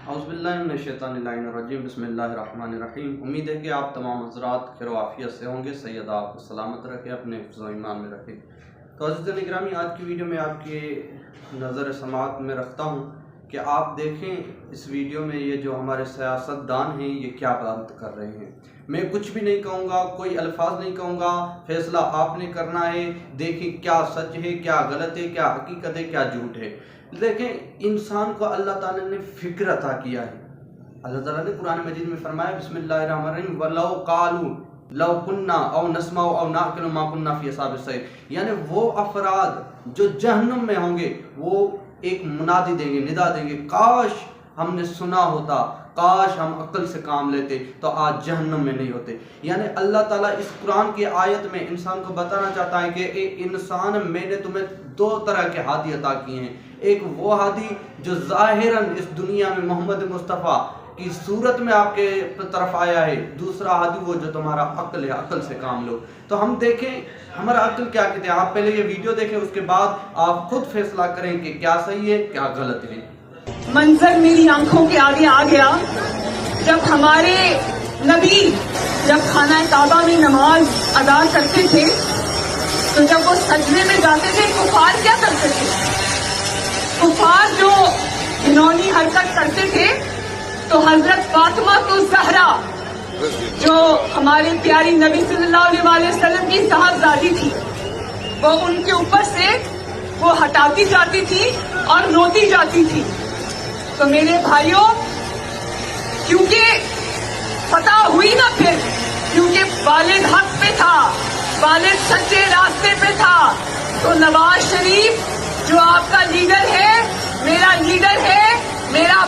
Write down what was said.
اعوذ باللہ من الشیطان الرجیم، بسم اللہ الرحمن الرحیم۔ امید ہے کہ آپ تمام حضرات خیر و عافیت سے ہوں گے۔ سید آپ کو سلامت رکھے، اپنے حفظ و ایمان میں رکھے۔ تو عزیزان گرامی، آج کی ویڈیو میں آپ کی نظر سماعت میں رکھتا ہوں کہ آپ دیکھیں اس ویڈیو میں یہ جو ہمارے سیاست دان ہیں یہ کیا بات کر رہے ہیں۔ میں کچھ بھی نہیں کہوں گا، کوئی الفاظ نہیں کہوں گا، فیصلہ آپ نے کرنا ہے۔ دیکھیں کیا سچ ہے، کیا غلط ہے، کیا حقیقت ہے، کیا جھوٹ ہے۔ دیکھیں انسان کو اللہ تعالیٰ نے فکر عطا کیا ہے۔ اللہ تعالیٰ نے قرآن مجید میں فرمایا بسم اللہ الرحمن الرحیم وَلَوْ قَالُوا لَوْ كُنَّا أَوْ نَسْمَعُ أَوْ نَعْقِلُ مَا كُنَّا فِي أَصْحَابِ السَّعِيرِ، یعنی وہ افراد جو جہنم میں ہوں گے وہ ایک منادی دیں گے، ندا دیں گے، کاش ہم نے سنا ہوتا، کاش ہم عقل سے کام لیتے تو آج جہنم میں نہیں ہوتے۔ یعنی اللہ تعالیٰ اس قرآن کی آیت میں انسان کو بتانا چاہتا ہے کہ اے انسان، میں نے تمہیں دو طرح کے ہادی عطا کیے ہیں۔ ایک وہ ہادی جو ظاہراً اس دنیا میں محمد مصطفیٰ کی صورت میں آپ کے طرف آیا ہے، دوسرا ہادی وہ جو تمہارا عقل ہے، عقل سے کام لو۔ تو ہم دیکھیں ہمارا عقل کیا کہتے ہیں۔ آپ پہلے یہ ویڈیو دیکھیں، اس کے بعد آپ خود فیصلہ کریں کہ کیا صحیح ہے، کیا غلط ہے۔ منظر میری آنکھوں کے آگے آ گیا جب ہمارے نبی جب خانہ کعبہ میں نماز ادا کرتے تھے تو جب وہ سجدے میں جاتے تھے کفار کیا کرتے تھے؟ کفار جو گھنونی حرکت کرتے تھے تو حضرت فاطمہ الزہرا جو ہمارے پیاری نبی صلی اللہ علیہ وسلم کی صاحبزادی تھی، وہ ان کے اوپر سے وہ ہٹاتی جاتی تھی اور روتی جاتی تھی۔ تو میرے بھائیوں، کیونکہ فتح ہوئی نا پھر، کیونکہ والد حق پہ تھا، والد سچے راستے پہ تھا، تو نواز شریف جو آپ کا لیڈر ہے، میرا لیڈر ہے، میرا